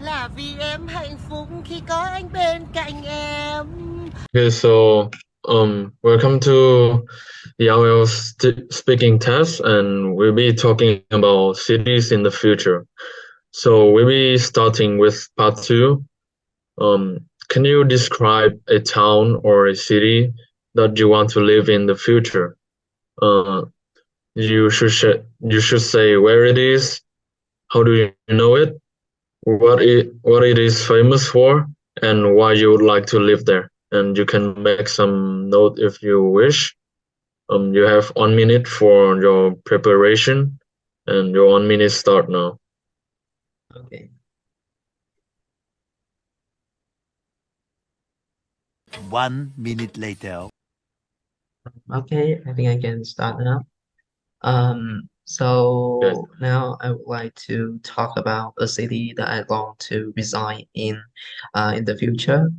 là vì em hạnh phúc khi có anh bên cạnh em. Okay, so welcome to the IELTS speaking test, and we'll be talking about cities in the future. So we'll be starting with part two. Can you describe a town or a city that you want to live in the future? Uh, you should say where it is, how do you know it, what it is famous for, and why you would like to live there. And you can make some note if you wish. You have 1 minute for your preparation, and your 1 minute start now. Okay. 1 minute later. Okay, I think I can start now. Yes. So now I would like to talk about a city that I long to reside in the future.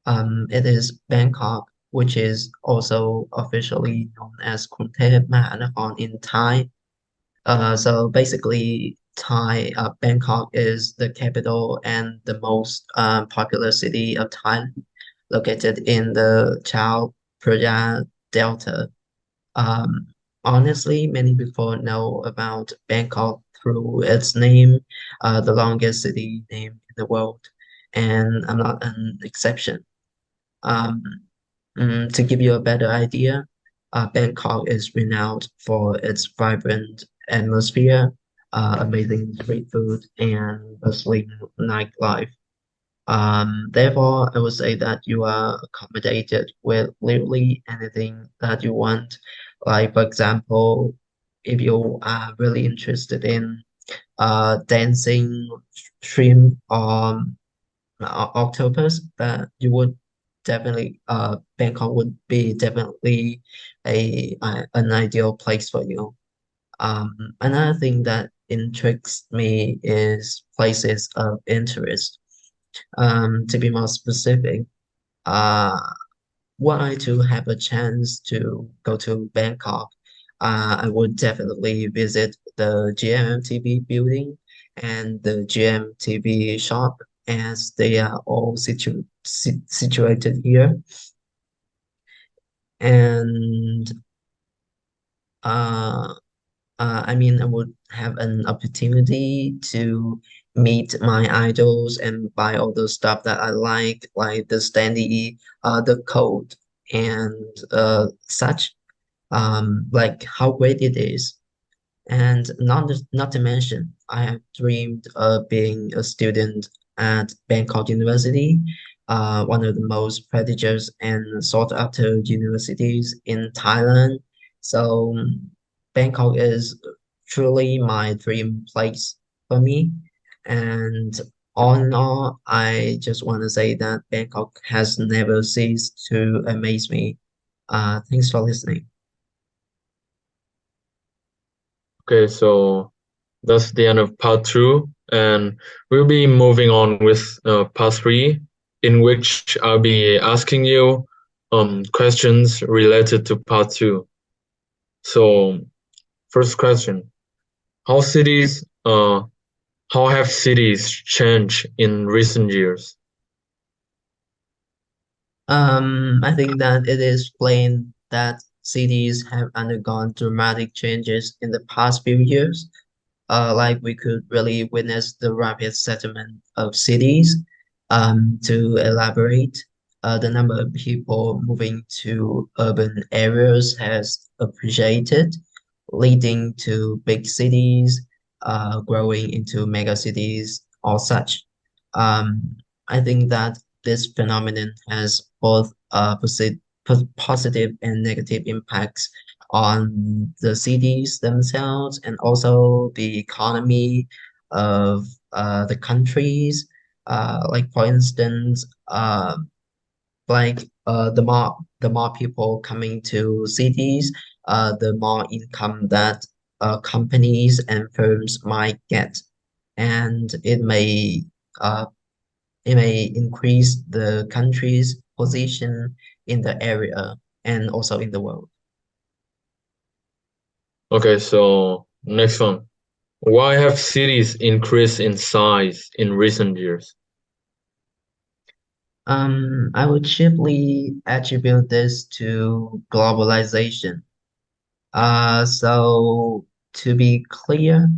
It is Bangkok, which is also officially known as Krunthe Mahanakhon in Thai. So basically, Bangkok is the capital and the most popular city of Thailand, located in the Chao Phraya Delta. Um, Honestly, many people know about Bangkok through its name, the longest city name in the world, and I'm not an exception. Um, to give you a better idea, Bangkok is renowned for its vibrant atmosphere, amazing street food, and bustling nightlife. Therefore, I would say that you are accommodated with literally anything that you want. Like, for example, if you are really interested in dancing shrimp or octopus, that you would definitely Bangkok would be definitely an ideal place for you. Another thing that intrigues me is places of interest. To be more specific, uh, were I to have a chance to go to Bangkok, I would definitely visit the GMMTV building and the GMTV shop, as they are all situated here. And uh, I mean, I would have an opportunity to meet my idols and buy all the stuff that I like the standee, the code, and such. Like how great it is. And not to mention, I have dreamed of being a student at Bangkok University, one of the most prestigious and sought after universities in Thailand. So Bangkok is truly my dream place for me. And all in all, I just want to say that Bangkok has never ceased to amaze me. Thanks for listening. Okay, so that's the end of part two, and we'll be moving on with part three, in which I'll be asking you questions related to part two. So, first question: How cities how have cities changed in recent years? I think that it is plain that cities have undergone dramatic changes in the past few years. Like we could really witness the rapid settlement of cities. To elaborate, the number of people moving to urban areas has appreciated, leading to big cities, growing into mega cities or such. Um, I think that this phenomenon has both positive and negative impacts on the cities themselves and also the economy of the countries. Like for instance, the more people coming to cities, the more income that companies and firms might get, and uh, it may increase the country's position in the area and also in the world. Okay, so next one. Why have cities increased in size in recent years? I would chiefly attribute this to globalization. So to be clear,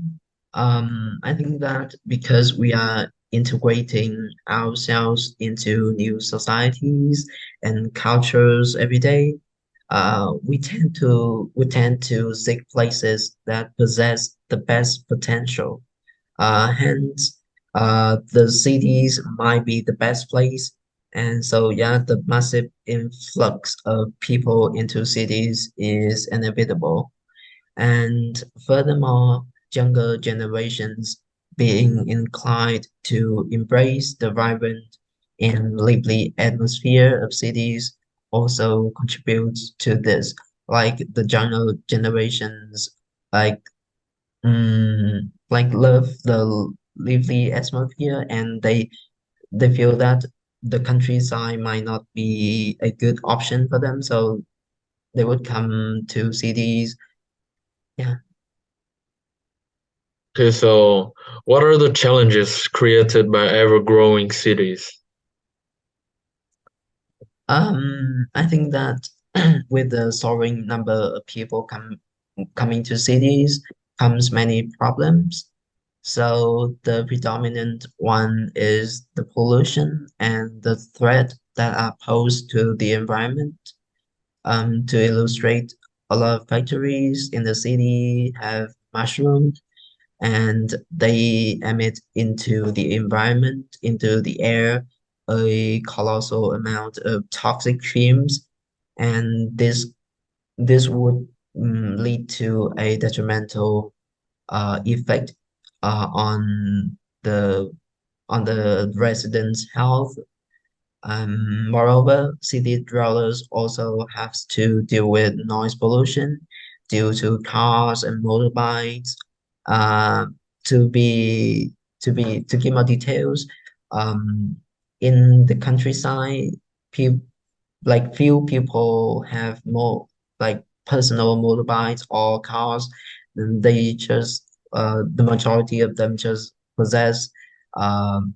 I think that because we are integrating ourselves into new societies and cultures every day, we tend to seek places that possess the best potential. Hence, the cities might be the best place. And so, yeah, the massive influx of people into cities is inevitable. And furthermore, younger generations being inclined to embrace the vibrant and lively atmosphere of cities also contributes to this. Like the younger generations, like love the lively atmosphere, and they feel that the countryside might not be a good option for them, so they would come to cities. Yeah. Okay, so what are the challenges created by ever-growing cities? I think that with the soaring number of people coming to cities comes many problems. So the predominant one is the pollution and the threat that are posed to the environment. To illustrate, a lot of factories in the city have mushroomed and they emit into the environment, into the air, a colossal amount of toxic fumes, and this would lead to a detrimental effect on the residents' health. Moreover, city dwellers also have to deal with noise pollution due to cars and motorbikes. Uh, to be to give more details, um, in the countryside, people like few people have more like personal motorbikes or cars, and they just the majority of them just possess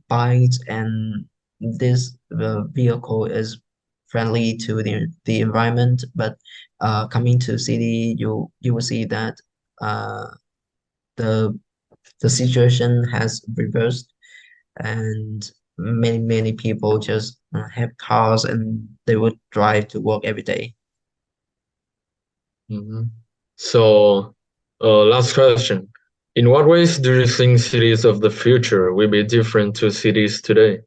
bikes, and this vehicle is friendly to the environment. But coming to city, you will see that uh, the the situation has reversed, and many people just have cars and they would drive to work every day. Mhm. So, last question. In what ways do you think cities of the future will be different to cities today?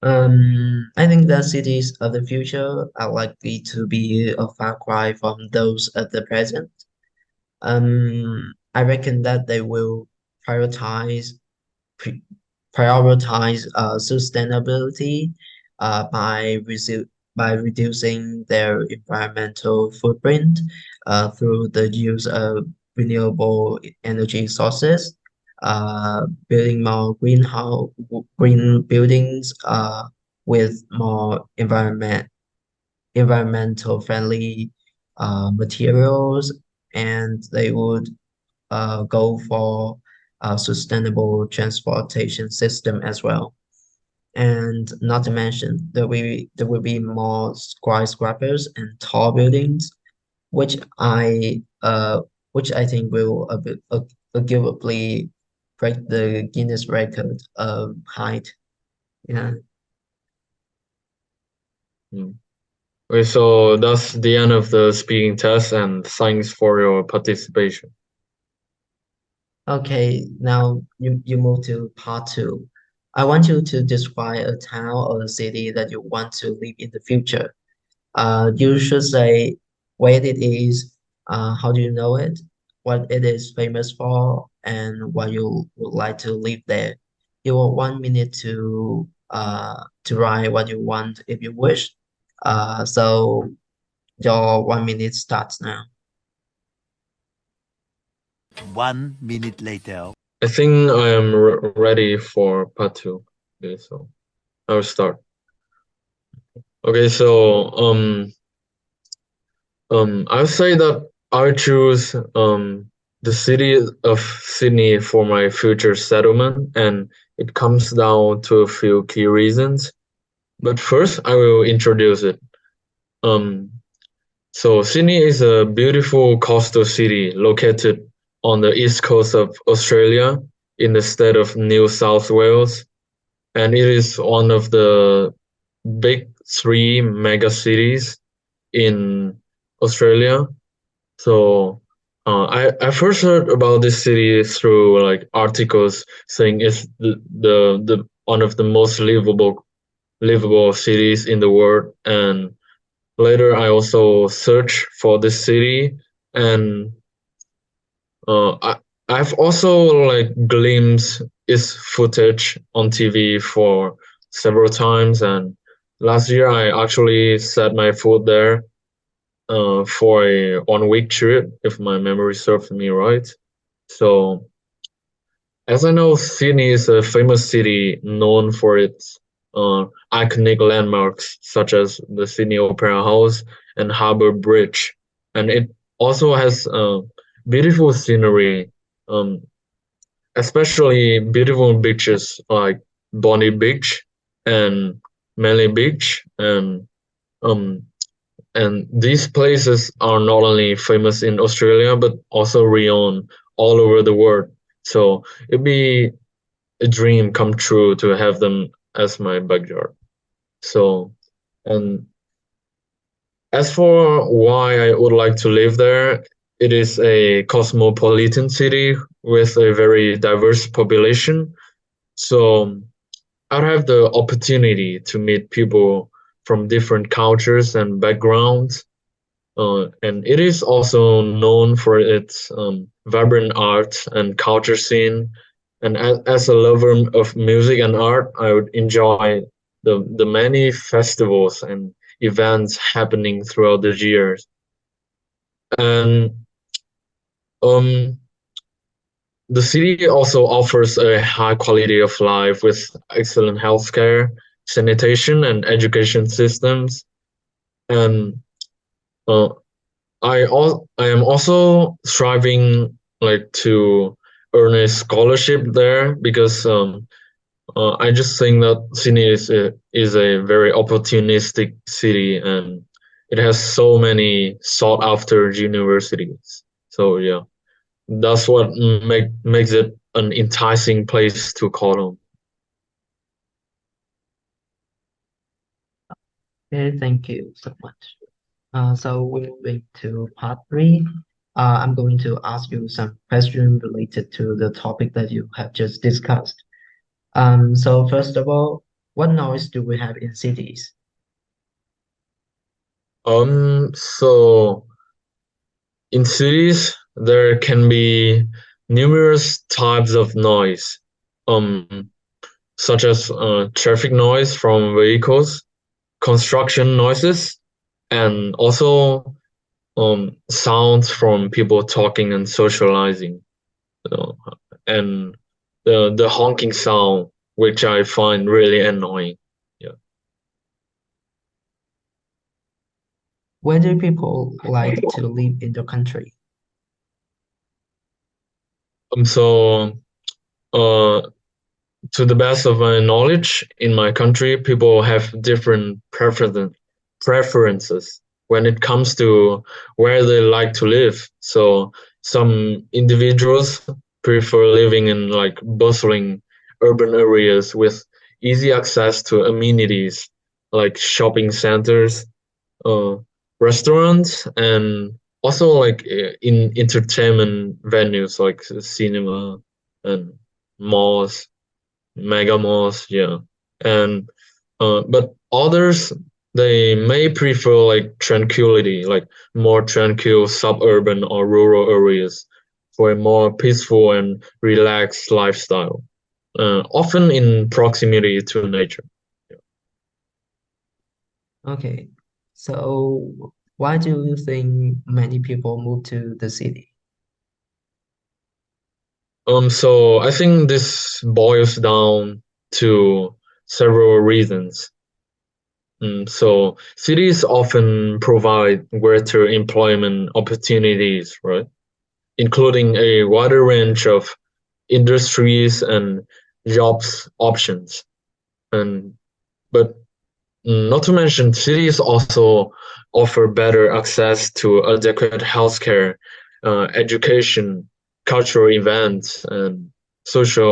I think that cities of the future are likely to be a far cry from those of the present. I reckon that they will prioritize pre- prioritize sustainability by reducing their environmental footprint through the use of renewable energy sources, building more green buildings with more environmental friendly materials, and they would go for a sustainable transportation system as well. And not to mention, there will be more skyscrapers and tall buildings, which I think will arguably break the Guinness record of height. Yeah. Mm. Okay, so that's the end of the speaking test, and thanks for your participation. Okay, now you move to part two. I want you to describe a town or a city that you want to live in the future. You should say where it is, how do you know it, what it is famous for, and why you would like to live there. You have 1 minute to write what you want if you wish. So your 1 minute starts now. 1 minute later. I think I am ready for part two. Okay, so I'll start. Okay, so I'll say that I choose the city of Sydney for my future settlement, and it comes down to a few key reasons. But first, I will introduce it. Um, so Sydney is a beautiful coastal city located on the east coast of Australia in the state of New South Wales, and it is one of the big three mega cities in Australia. So I first heard about this city through like articles saying it's the one of the most livable cities in the world, and later I also searched for this city, and I've also like glimpsed its footage on TV for several times, and last year I actually set my foot there for a 1 week trip, if my memory serves me right. So, as I know, Sydney is a famous city known for its iconic landmarks such as the Sydney Opera House and Harbour Bridge, and it also has beautiful scenery, um, especially beautiful beaches like Bondi Beach and Manly Beach, um, and these places are not only famous in Australia but also renowned all over the world. So it'd be a dream come true to have them as my backyard. So, and as for why I would like to live there, it is a cosmopolitan city with a very diverse population. So I'd have the opportunity to meet people from different cultures and backgrounds. And it is also known for its vibrant art and culture scene. And as a lover of music and art, I would enjoy the many festivals and events happening throughout the years. And um, the city also offers a high quality of life with excellent healthcare, sanitation, and education systems. And uh, I am also striving like to earn a scholarship there because I just think that Sydney is a very opportunistic city, and it has so many sought after universities. So yeah, that's what makes it an enticing place to call home. Okay, thank you so much. So we're moving to part three. I'm going to ask you some questions related to the topic that you have just discussed. So first of all, what noise do we have in cities? So in cities there can be numerous types of noise. Um, Such as traffic noise from vehicles, construction noises, and also sounds from people talking and socializing, uh, and the honking sound, which I find really annoying. Yeah. Where do people like to live in the country? So, uh, to the best of my knowledge, in my country, people have different preferences when it comes to where they like to live. So some individuals prefer living in like bustling urban areas with easy access to amenities like shopping centers, uh, restaurants, and also like in entertainment venues like cinema and malls, mega malls, yeah. And but others, they may prefer like tranquility, like more tranquil suburban or rural areas for a more peaceful and relaxed lifestyle, often in proximity to nature. Okay, so why do you think many people move to the city? So I think this boils down to several reasons. So cities often provide greater employment opportunities, right? including a wider range of industries and jobs options. And but not to mention, cities also offer better access to adequate healthcare, education, cultural events, and social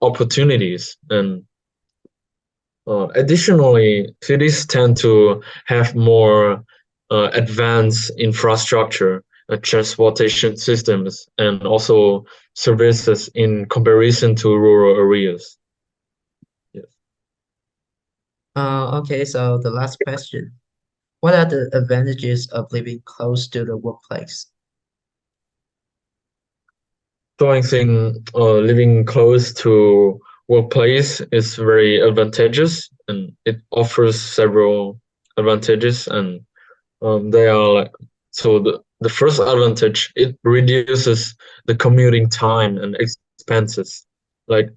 opportunities. And additionally, cities tend to have more advanced infrastructure, transportation systems, and also services in comparison to rural areas. Yes. Okay, so the last question. What are the advantages of living close to the workplace? So I think living close to workplace is very advantageous, and it offers several advantages, and they are like, so the first advantage, it reduces the commuting time and expenses, like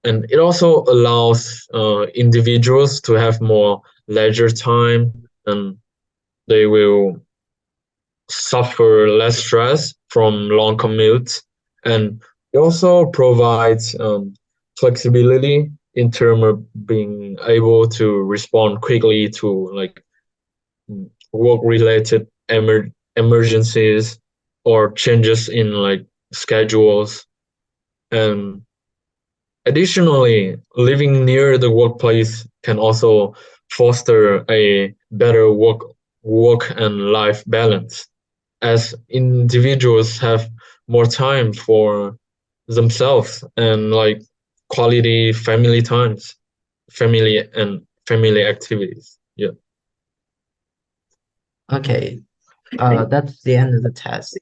and it also allows individuals to have more leisure time, and they will suffer less stress from long commutes, and it also provides flexibility in terms of being able to respond quickly to like work-related emergencies or changes in like schedules. And additionally, living near the workplace can also foster a better work and life balance, as individuals have more time for themselves and like quality family times, family activities. Yeah. Okay, that's the end of the test.